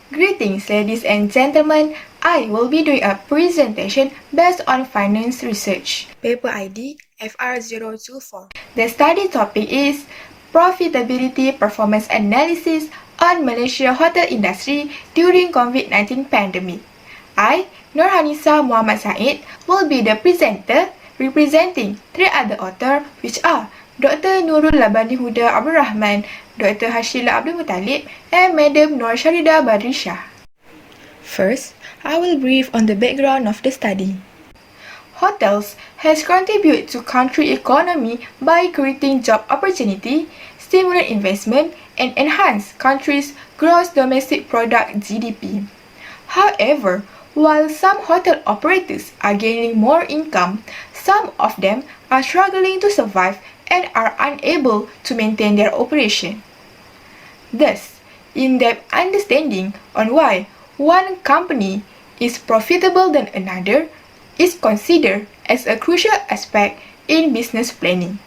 Greetings, ladies and gentlemen. I will be doing a presentation based on finance research. Paper ID FR024. The study topic is Profitability Performance Analysis on Malaysia Hotel Industry during COVID-19 pandemic. I, Hanisah Mohamad, will be the presenter representing three other authors, which are Dr. Nurul Labani Huda Abdul Rahman, Dr. Hashila Abdul Muttalib, and Madam Nur Sharida Badrisha. First, I will brief on the background of the study. Hotels has contributed to country economy by creating job opportunity, stimulate investment, and enhance country's gross domestic product (GDP). However, while some hotel operators are gaining more income, some of them are struggling to survive and are unable to maintain their operation. Thus, in-depth understanding on why one company is profitable than another is considered as a crucial aspect in business planning.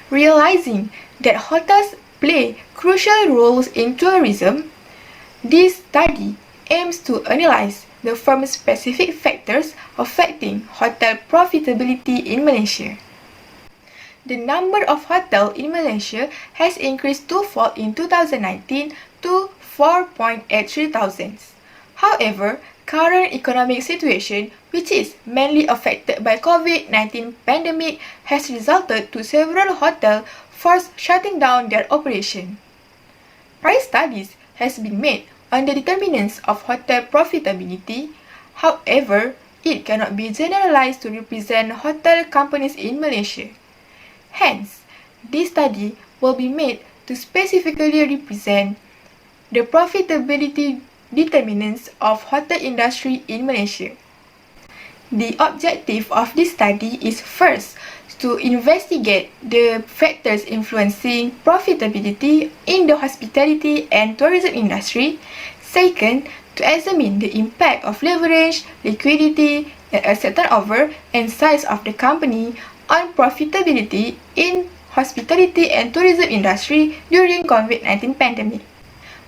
Realizing that hotels play crucial roles in tourism, this study aims to analyze the firm's specific factors affecting hotel profitability in Malaysia. The number of hotels in Malaysia has increased twofold in 2019 to 4.83 thousand. However, current economic situation, which is mainly affected by COVID-19 pandemic, has resulted to several hotels forced shutting down their operation. Price studies has been made on the determinants of hotel profitability. However, it cannot be generalized to represent hotel companies in Malaysia. Hence, this study will be made to specifically represent the profitability determinants of hotel industry in Malaysia. The objective of this study is first to investigate the factors influencing profitability in the hospitality and tourism industry. Second, to examine the impact of leverage, liquidity, and asset turnover and size of the company on profitability in hospitality and tourism industry during COVID-19 pandemic.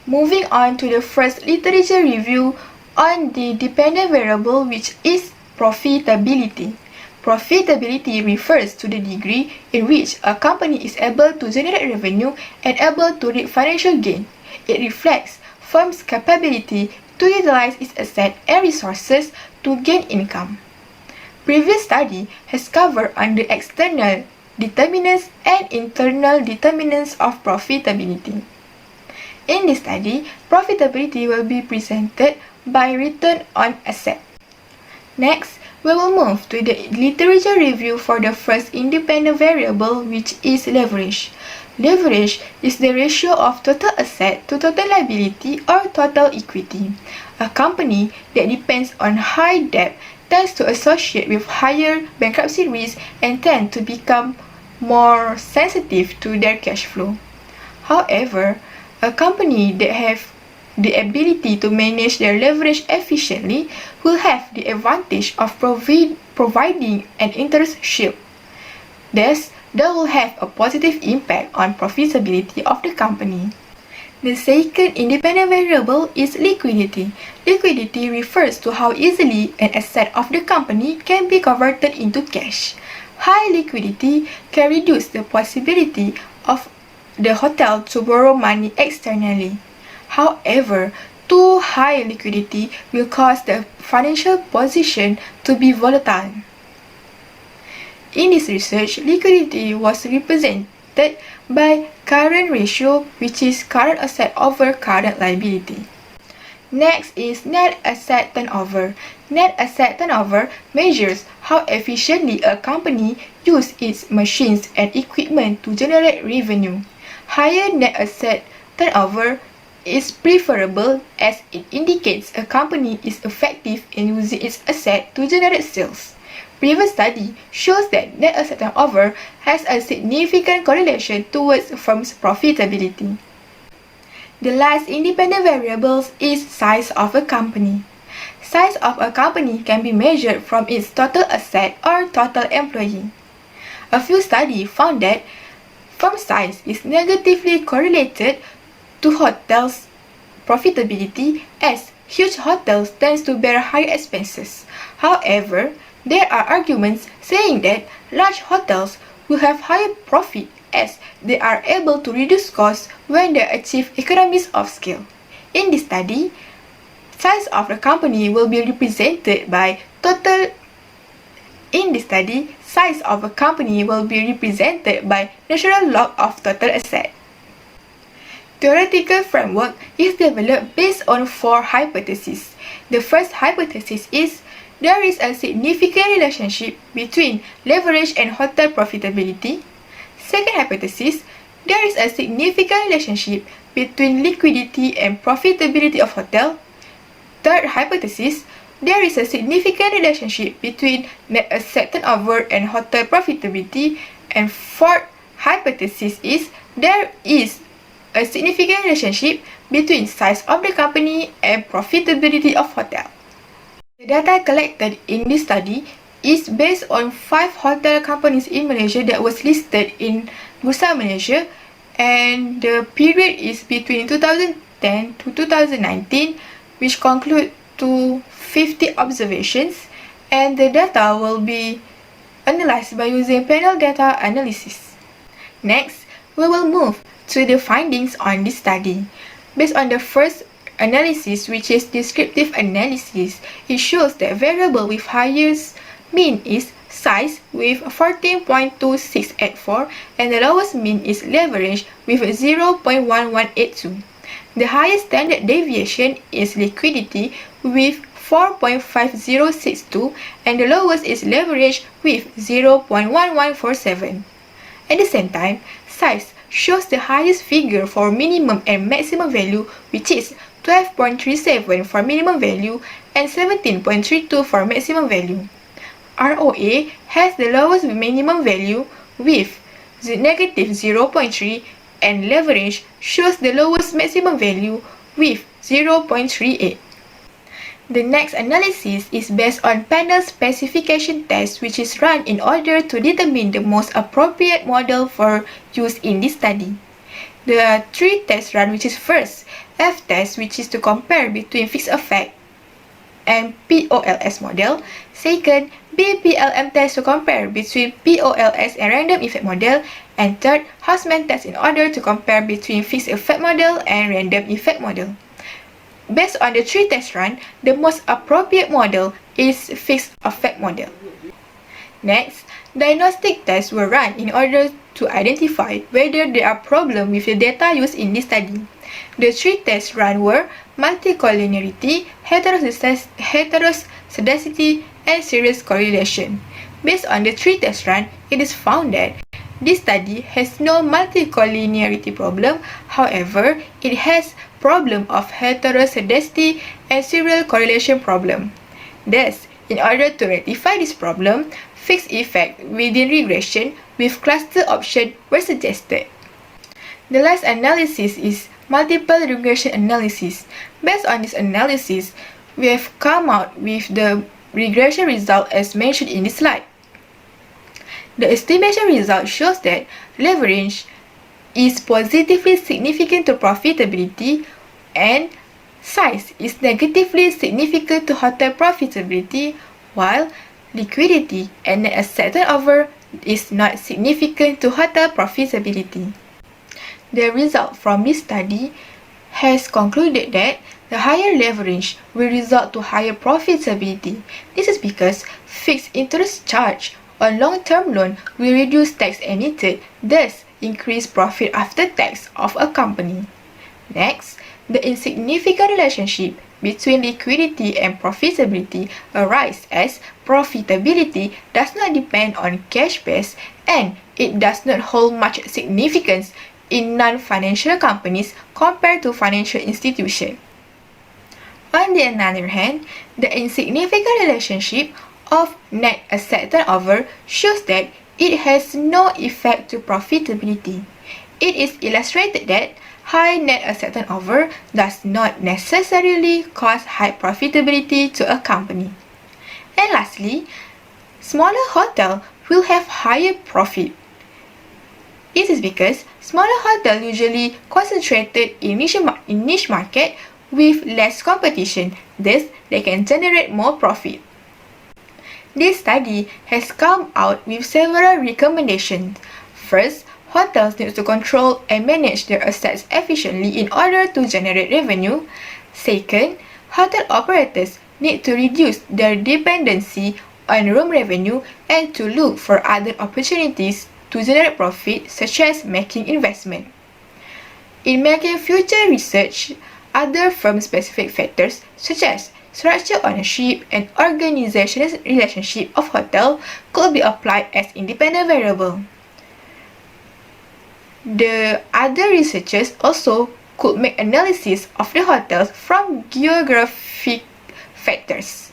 Moving on to the first literature review on the dependent variable, which is profitability. Profitability refers to the degree in which a company is able to generate revenue and able to reap financial gain. It reflects firm's capability to utilize its assets and resources to gain income. Previous study has covered on the external determinants and internal determinants of profitability. In this study, profitability will be presented by return on asset. Next, we will move to the literature review for the first independent variable, which is leverage. Leverage is the ratio of total asset to total liability or total equity. A company that depends on high debt tends to associate with higher bankruptcy risk and tend to become more sensitive to their cash flow. However, a company that have the ability to manage their leverage efficiently will have the advantage of providing an interest shield. Thus, that will have a positive impact on profitability of the company. The second independent variable is liquidity. Liquidity refers to how easily an asset of the company can be converted into cash. High liquidity can reduce the possibility of the hotel to borrow money externally. However, too high liquidity will cause the financial position to be volatile. In this research, liquidity was represented by current ratio, which is current asset over current liability. Next is net asset turnover. Net asset turnover measures how efficiently a company uses its machines and equipment to generate revenue. Higher net asset turnover is preferable as it indicates a company is effective in using its asset to generate sales. Previous study shows that net asset turnover has a significant correlation towards a firm's profitability. The last independent variable is size of a company. Size of a company can be measured from its total asset or total employee. A few studies found that firm size is negatively correlated to hotels' profitability, as huge hotels tend to bear higher expenses. However, there are arguments saying that large hotels will have higher profit as they are able to reduce costs when they achieve economies of scale. In this study, size of the company will be represented by natural log of total asset. Theoretical framework is developed based on 4 hypotheses. The first hypothesis is there is a significant relationship between leverage and hotel profitability. Second hypothesis, there is a significant relationship between liquidity and profitability of hotel. Third hypothesis, there is a significant relationship between net asset turnover and hotel profitability. And fourth hypothesis is there is a significant relationship between size of the company and profitability of hotel. The data collected in this study is based on 5 hotel companies in Malaysia that was listed in Bursa Malaysia, and the period is between 2010 to 2019, which conclude to 50 observations, and the data will be analyzed by using panel data analysis. Next, we will move to the findings on this study. Based on the first analysis, which is descriptive analysis, it shows that variable with highest mean is size with 14.2684 and the lowest mean is leverage with 0.1182. The highest standard deviation is liquidity with 4.5062 and the lowest is leverage with 0.1147. At the same time, size shows the highest figure for minimum and maximum value, which is 12.37 for minimum value and 17.32 for maximum value. ROA has the lowest minimum value with negative 0.3 and leverage shows the lowest maximum value with 0.38. The next analysis is based on panel specification test, which is run in order to determine the most appropriate model for use in this study. There are 3 tests run, which is first, F test, which is to compare between fixed effect and POLS model. Second, BPLM test to compare between POLS and random effect model. And third, Hausman test in order to compare between fixed effect model and random effect model. Based on the 3 test run, the most appropriate model is fixed effect model. Next, diagnostic tests were run in order to identify whether there are problems with the data used in this study. The 3 tests run were multicollinearity, heteroscedasticity, and series correlation. Based on the 3 test run, it is found that this study has no multicollinearity problem. However, it has problem of heteroscedasticity and serial correlation problem. Thus, in order to rectify this problem, fixed effect within regression with cluster option were suggested. The last analysis is multiple regression analysis. Based on this analysis, we have come out with the regression result as mentioned in this slide. The estimation result shows that leverage is positively significant to profitability and size is negatively significant to hotel profitability, while liquidity and net asset turnover is not significant to hotel profitability. The result from this study has concluded that the higher leverage will result to higher profitability. This is because fixed interest charge on long-term loan will reduce tax emitted, thus increase profit after tax of a company. Next, the insignificant relationship between liquidity and profitability arises as profitability does not depend on cash base and it does not hold much significance in non-financial companies compared to financial institutions. On the other hand, the insignificant relationship of net asset turnover shows that it has no effect to profitability. It is illustrated that high net asset turnover does not necessarily cause high profitability to a company. And lastly, smaller hotels will have higher profit. This is because smaller hotels usually concentrated in niche market with less competition, thus they can generate more profit. This study has come out with several recommendations. First, hotels need to control and manage their assets efficiently in order to generate revenue. Second, hotel operators need to reduce their dependency on room revenue and to look for other opportunities to generate profit, such as making investment. In making future research, other firm-specific factors such as structural ownership and organizational relationship of hotel could be applied as independent variable. The other researchers also could make analysis of the hotels from geographic factors.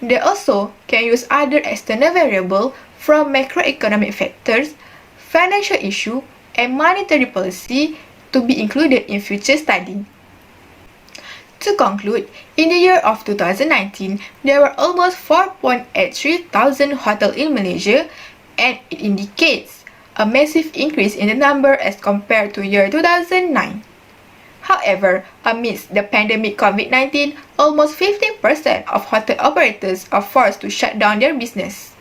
They also can use other external variables from macroeconomic factors, financial issue, and monetary policy to be included in future study. To conclude, in the year of 2019, there were almost 4.83 thousand hotels in Malaysia, and it indicates a massive increase in the number as compared to year 2009. However, amidst the pandemic COVID-19, almost 15% of hotel operators are forced to shut down their business.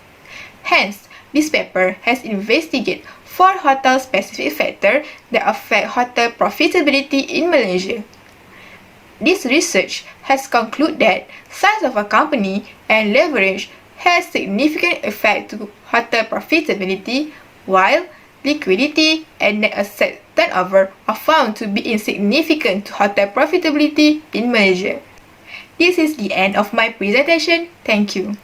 Hence, this paper has investigated 4 hotel-specific factors that affect hotel profitability in Malaysia. This research has concluded that size of a company and leverage has significant effect to hotel profitability, while liquidity and net asset turnover are found to be insignificant to hotel profitability in Malaysia. This is the end of my presentation. Thank you.